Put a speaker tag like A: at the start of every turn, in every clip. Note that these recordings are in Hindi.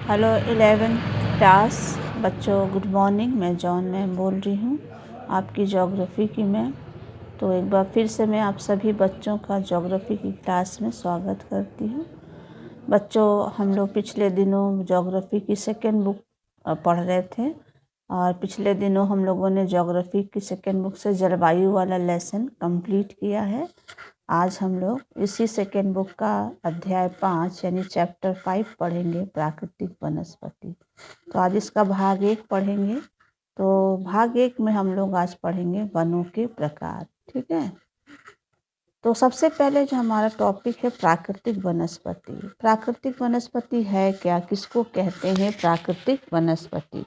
A: हेलो 11th क्लास बच्चों, गुड मॉर्निंग। मैं जॉन मैम बोल रही हूँ, आपकी ज्योग्राफी की मैम। तो एक बार फिर से मैं आप सभी बच्चों का ज्योग्राफी की क्लास में स्वागत करती हूँ। बच्चों, हम लोग पिछले दिनों ज्योग्राफी की सेकेंड बुक पढ़ रहे थे और पिछले दिनों हम लोगों ने ज्योग्राफी की सेकेंड बुक से जलवायु वाला लेसन कंप्लीट किया है। आज हम लोग इसी सेकेंड बुक का अध्याय 5 यानी चैप्टर 5 पढ़ेंगे, प्राकृतिक वनस्पति। तो आज इसका भाग 1 पढ़ेंगे। तो भाग 1 में हम लोग आज पढ़ेंगे वनों के प्रकार। ठीक है। तो सबसे पहले जो हमारा टॉपिक है प्राकृतिक वनस्पति। प्राकृतिक वनस्पति है क्या, किसको कहते हैं प्राकृतिक वनस्पति?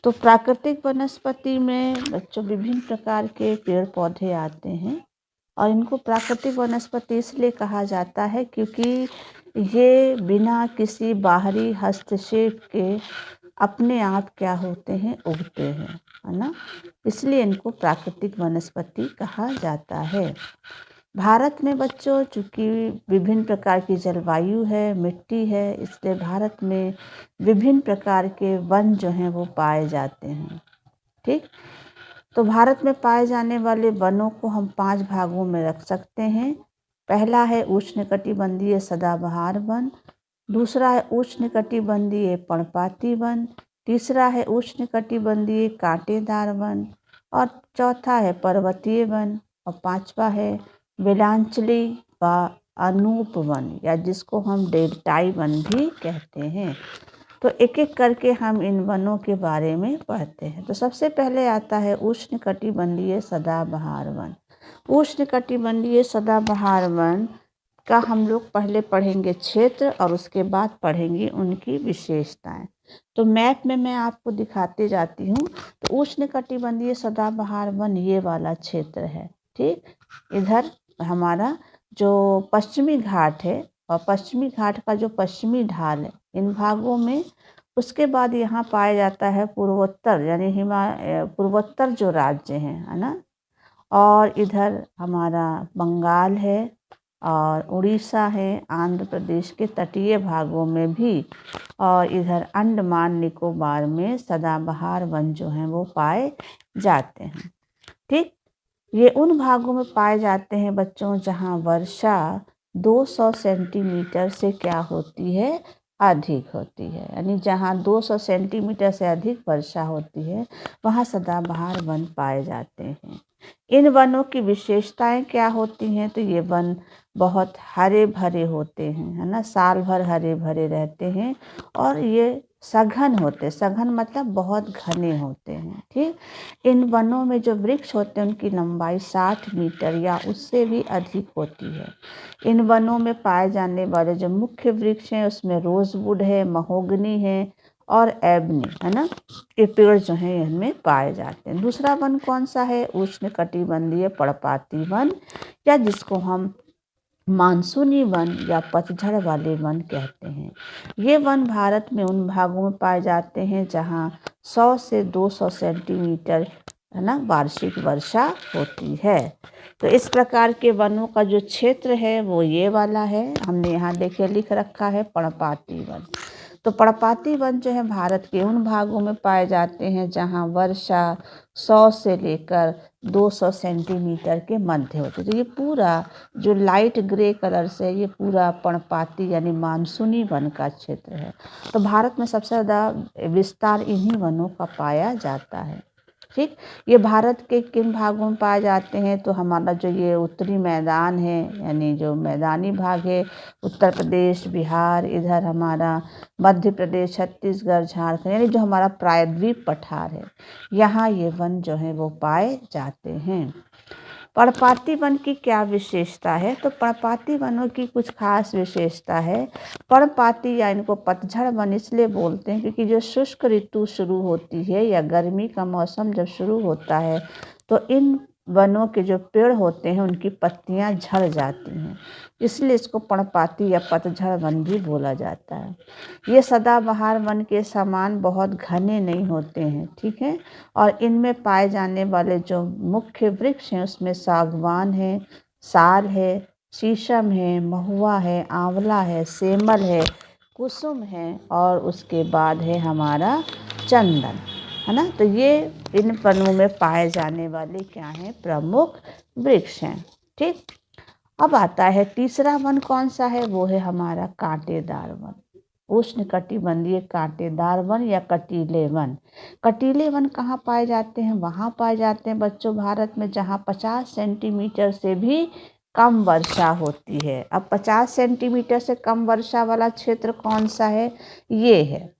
A: तो प्राकृतिक वनस्पति में बच्चों विभिन्न प्रकार के पेड़ पौधे आते हैं और इनको प्राकृतिक वनस्पति इसलिए कहा जाता है क्योंकि ये बिना किसी बाहरी हस्तक्षेप के अपने आप क्या होते हैं, उगते हैं, है ना। इसलिए इनको प्राकृतिक वनस्पति कहा जाता है। भारत में बच्चों चूँकि विभिन्न प्रकार की जलवायु है, मिट्टी है, इसलिए भारत में विभिन्न प्रकार के वन जो हैं वो पाए जाते हैं। ठीक। तो भारत में पाए जाने वाले वनों को हम 5 भागों में रख सकते हैं। पहला है उष्णकटिबंधीय सदाबहार वन, दूसरा है उष्णकटिबंधीय पर्णपाती वन, तीसरा है उष्णकटिबंधीय कांटेदार वन और चौथा है पर्वतीय वन और पांचवा है बेलांचली व अनूप वन या जिसको हम डेल्टाई वन भी कहते हैं। तो एक एक करके हम इन वनों के बारे में पढ़ते हैं। तो सबसे पहले आता है उष्णकटिबंधीय सदाबहार वन। उष्णकटिबंधीय सदाबहार वन का हम लोग पहले पढ़ेंगे क्षेत्र और उसके बाद पढ़ेंगे उनकी विशेषताएं। तो मैप में मैं आपको दिखाते जाती हूँ। तो उष्णकटिबंधीय सदाबहार वन ये वाला क्षेत्र है। ठीक, इधर हमारा जो पश्चिमी घाट है और पश्चिमी घाट का जो पश्चिमी ढाल है, इन भागों में। उसके बाद यहाँ पाया जाता है पूर्वोत्तर यानी पूर्वोत्तर जो राज्य हैं, है ना। और इधर हमारा बंगाल है और उड़ीसा है, आंध्र प्रदेश के तटीय भागों में भी, और इधर अंडमान निकोबार में सदाबहार वन जो हैं वो पाए जाते हैं। ठीक, ये उन भागों में पाए जाते हैं बच्चों जहाँ वर्षा 200 सेंटीमीटर से क्या होती है, अधिक होती है। यानी जहाँ 200 सेंटीमीटर से अधिक वर्षा होती है वहाँ सदाबहार वन पाए जाते हैं। इन वनों की विशेषताएं क्या होती हैं? तो ये वन बहुत हरे भरे होते हैं, है ना, साल भर हरे भरे रहते हैं और ये सघन होते, सघन मतलब बहुत घने होते हैं। ठीक, इन वनों में जो वृक्ष होते हैं उनकी लंबाई 60 मीटर या उससे भी अधिक होती है। इन वनों में पाए जाने वाले जो मुख्य वृक्ष हैं उसमें रोजवुड है, महोगनी है और एबनी, है ना, ये पेड़ जो हैं इनमें पाए जाते हैं। दूसरा वन कौन सा है? उष्णकटिबंधीय पर्णपाती वन या जिसको हम मानसूनी वन या पतझड़ वाले वन कहते हैं। ये वन भारत में उन भागों में पाए जाते हैं जहाँ 100 से 200 सेंटीमीटर, है ना, वार्षिक वर्षा होती है। तो इस प्रकार के वनों का जो क्षेत्र है वो ये वाला है। हमने यहाँ देखिए लिख रखा है पर्णपाती वन। तो पर्णपाती वन जो है भारत के उन भागों में पाए जाते हैं जहाँ वर्षा 100 से लेकर 200 सेंटीमीटर के मध्य होते हैं। तो ये पूरा जो लाइट ग्रे कलर से ये पूरा पर्णपाती यानी मानसूनी वन का क्षेत्र है। तो भारत में सबसे ज़्यादा विस्तार इन्हीं वनों का पाया जाता है। ठीक, ये भारत के किन भागों में पाए जाते हैं? तो हमारा जो ये उत्तरी मैदान है यानी जो मैदानी भाग है, उत्तर प्रदेश, बिहार, इधर हमारा मध्य प्रदेश, छत्तीसगढ़, झारखंड, यानी जो हमारा प्रायद्वीप पठार है, यहाँ ये वन जो है वो पाए जाते हैं। पर्णपाती वन की क्या विशेषता है? तो पर्णपाती वनों की कुछ खास विशेषता है। पर्णपाती या इनको पतझड़ वन इसलिए बोलते हैं क्योंकि जो शुष्क ऋतु शुरू होती है या गर्मी का मौसम जब शुरू होता है तो इन वनों के जो पेड़ होते हैं उनकी पत्तियां झड़ जाती हैं, इसलिए इसको पर्णपाती या पतझड़ वन भी बोला जाता है। ये सदाबहार वन के समान बहुत घने नहीं होते हैं। ठीक है, और इनमें पाए जाने वाले जो मुख्य वृक्ष हैं उसमें सागवान है, साल है, शीशम है, महुआ है, आंवला है, सेमल है, कुसुम है और उसके बाद है हमारा चंदन, है ना। तो ये इन वनों में पाए जाने वाले क्या हैं, प्रमुख वृक्ष हैं। ठीक, अब आता है तीसरा वन कौन सा है, वो है हमारा कांटेदार वन, उष्णकटिबंधीय कांटेदार वन या कटीले वन। कटीले वन कहाँ पाए जाते हैं, वहाँ पाए जाते हैं बच्चों भारत में जहाँ 50 सेंटीमीटर से भी कम वर्षा होती है। अब 50 सेंटीमीटर से कम वर्षा वाला क्षेत्र कौन सा है, ये है,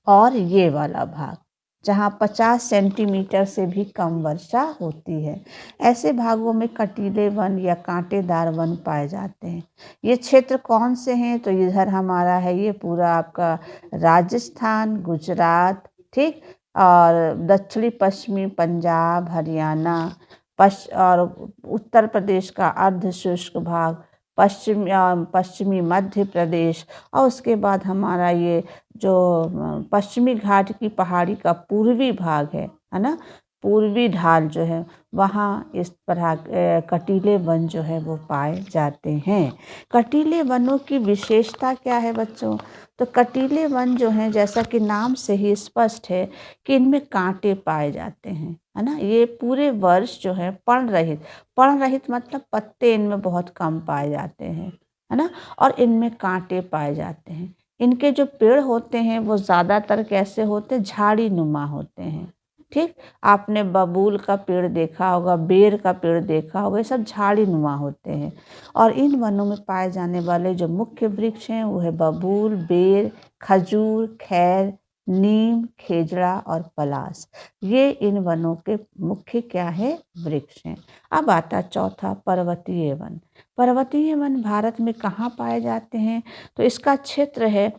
A: और ये वाला भाग जहाँ 50 सेंटीमीटर से भी कम वर्षा होती है, ऐसे भागों में कटीले वन या कांटेदार वन पाए जाते हैं। ये क्षेत्र कौन से हैं, तो इधर हमारा है ये पूरा आपका राजस्थान, गुजरात, ठीक, और दक्षिणी पश्चिमी पंजाब, हरियाणा, और उत्तर प्रदेश का अर्ध शुष्क भाग, पश्चिमी मध्य प्रदेश, और उसके बाद हमारा ये जो पश्चिमी घाट की पहाड़ी का पूर्वी भाग है ना, पूर्वी ढाल जो है, वहाँ इस तरह कटीले वन जो है वो पाए जाते हैं। कटीले वनों की विशेषता क्या है बच्चों, तो कटीले वन जो हैं जैसा कि नाम से ही स्पष्ट है कि इनमें कांटे पाए जाते हैं, है ना। ये पूरे वर्ष जो है पर्णरहित मतलब पत्ते इनमें बहुत कम पाए जाते हैं, है ना, और इनमें कांटे पाए जाते हैं। इनके जो पेड़ होते हैं वो ज़्यादातर कैसे होते हैं, झाड़ी नुमा होते हैं। ठीक, आपने बबूल का पेड़ देखा होगा, बेर का पेड़ देखा होगा, ये सब झाड़ी नुमा होते हैं। और इन वनों में पाए जाने वाले जो मुख्य वृक्ष हैं वो है बबूल, बेर, खजूर, खैर, नीम, खेजड़ा और पलास। ये इन वनों के मुख्य क्या है, वृक्ष हैं। अब आता चौथा पर्वतीय वन। पर्वतीय वन भारत में कहाँ पाए जाते हैं, तो इसका क्षेत्र है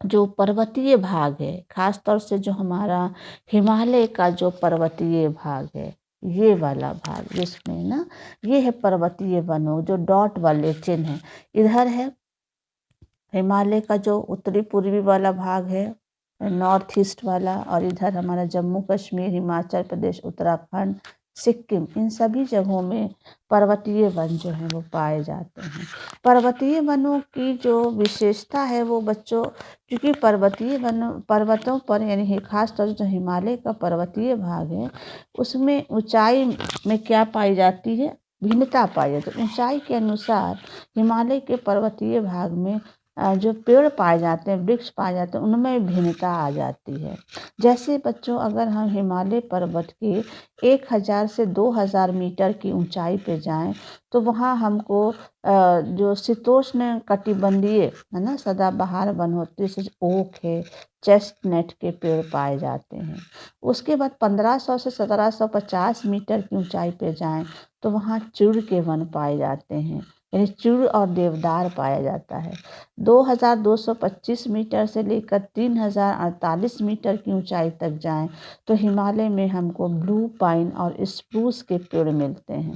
A: जो पर्वतीय भाग है, खास तौर से जो हमारा हिमालय का जो पर्वतीय भाग है, ये वाला भाग जिसमें ना ये है पर्वतीय वनों, जो डॉट वाले चिन्ह हैं, इधर है हिमालय का जो उत्तरी पूर्वी वाला भाग है, नॉर्थ ईस्ट वाला, और इधर हमारा जम्मू कश्मीर, हिमाचल प्रदेश, उत्तराखंड, सिक्किम, इन सभी जगहों में पर्वतीय वन जो है वो पाए जाते हैं। पर्वतीय वनों की जो विशेषता है वो बच्चों, क्योंकि पर्वतीय वन पर्वतों पर यानी खास तौर से जो हिमालय का पर्वतीय भाग है उसमें ऊंचाई में क्या पाई जाती है, भिन्नता पाई जाती है। ऊंचाई के अनुसार हिमालय के पर्वतीय भाग में जो पेड़ पाए जाते हैं, वृक्ष पाए जाते हैं, उनमें भिन्नता आ जाती है। जैसे बच्चों अगर हम हिमालय पर्वत के 1000 से 2000 मीटर की ऊंचाई पे जाएं तो वहाँ हमको जो शीतोष्ण कटिबंधीय है ना सदाबहार वन होते हैं, जैसे ओक है, चेस्टनट के पेड़ पाए जाते हैं। उसके बाद 1500 से 1750 मीटर की ऊंचाई पे जाएं तो वहाँ चुड़ के वन पाए जाते हैं, यानी चुड़ और देवदार पाया जाता है। 2225 मीटर से लेकर 3048 मीटर की ऊंचाई तक जाएं तो हिमालय में हमको ब्लू पाइन और स्प्रूस के पेड़ मिलते हैं।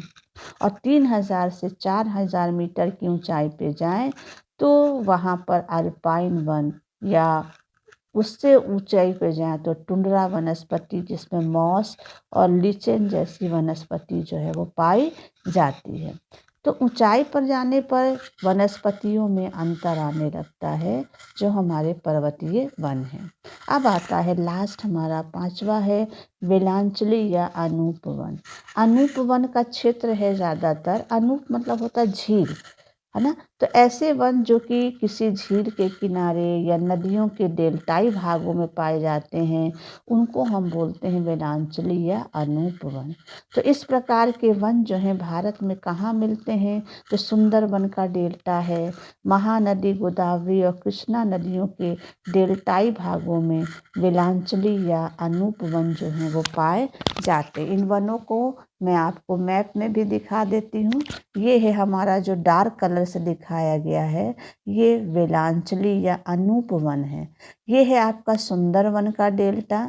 A: और 3000 से 4000 मीटर की ऊंचाई पे जाएं तो वहाँ पर अल्पाइन वन, या उससे ऊंचाई पे जाएं तो टुंड्रा वनस्पति जिसमें मॉस और लिचेन जैसी वनस्पति जो है वो पाई जाती है। तो ऊंचाई पर जाने पर वनस्पतियों में अंतर आने लगता है जो हमारे पर्वतीय वन हैं। अब आता है लास्ट हमारा पांचवा है वेलांचली या अनूप वन। अनूप वन का क्षेत्र है ज़्यादातर, अनूप मतलब होता है झील, है ना। तो ऐसे वन जो कि किसी झील के किनारे या नदियों के डेल्टाई भागों में पाए जाते हैं उनको हम बोलते हैं वेलांचली या अनूप वन। तो इस प्रकार के वन जो हैं भारत में कहाँ मिलते हैं, तो सुंदरबन का डेल्टा है, महानदी गोदावरी और कृष्णा नदियों के डेल्टाई भागों में वेलांचली या अनूप वन जो हैं वो पाए जाते हैं। इन वनों को मैं आपको मैप में भी दिखा देती हूँ। ये है हमारा जो डार्क कलर से दिखाया गया है, ये वेलांचली या अनूप वन है। ये है आपका सुंदरवन का डेल्टा,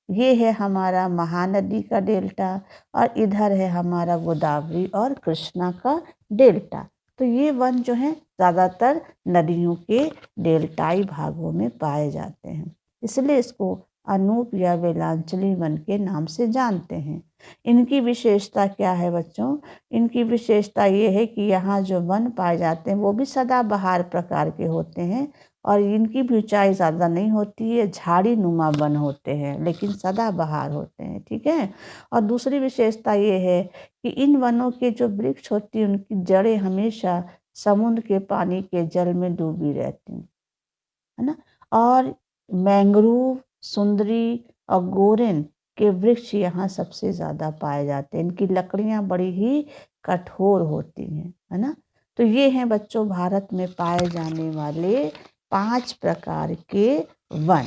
A: ये है हमारा महानदी का डेल्टा, और इधर है हमारा गोदावरी और कृष्णा का डेल्टा। तो ये वन जो है ज़्यादातर नदियों के डेल्टाई भागों में पाए जाते हैं, इसलिए इसको अनूप या बेलांचली वन के नाम से जानते हैं। इनकी विशेषता क्या है बच्चों? इनकी विशेषता ये है कि यहाँ जो वन पाए जाते हैं वो भी सदाबहार प्रकार के होते हैं और इनकी भी ऊंचाई ज़्यादा नहीं होती है, झाड़ी नुमा वन होते हैं लेकिन सदाबहार होते हैं, ठीक है। और दूसरी विशेषता ये है कि इन वनों के जो वृक्ष होती हैं उनकी जड़ें हमेशा समुद्र के पानी के जल में डूबी रहती हैं, है ना। और मैंग्रोव, सुंदरी और गोरेन के वृक्ष यहाँ सबसे ज़्यादा पाए जाते हैं। इनकी लकड़ियाँ बड़ी ही कठोर होती हैं, है ना। तो ये हैं बच्चों भारत में पाए जाने वाले 5 प्रकार के वन।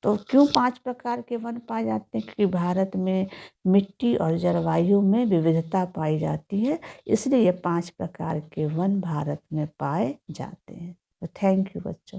A: तो क्यों 5 प्रकार के वन पाए जाते हैं? क्योंकि भारत में मिट्टी और जलवायु में विविधता पाई जाती है, इसलिए ये 5 प्रकार के वन भारत में पाए जाते हैं। तो थैंक यू बच्चों।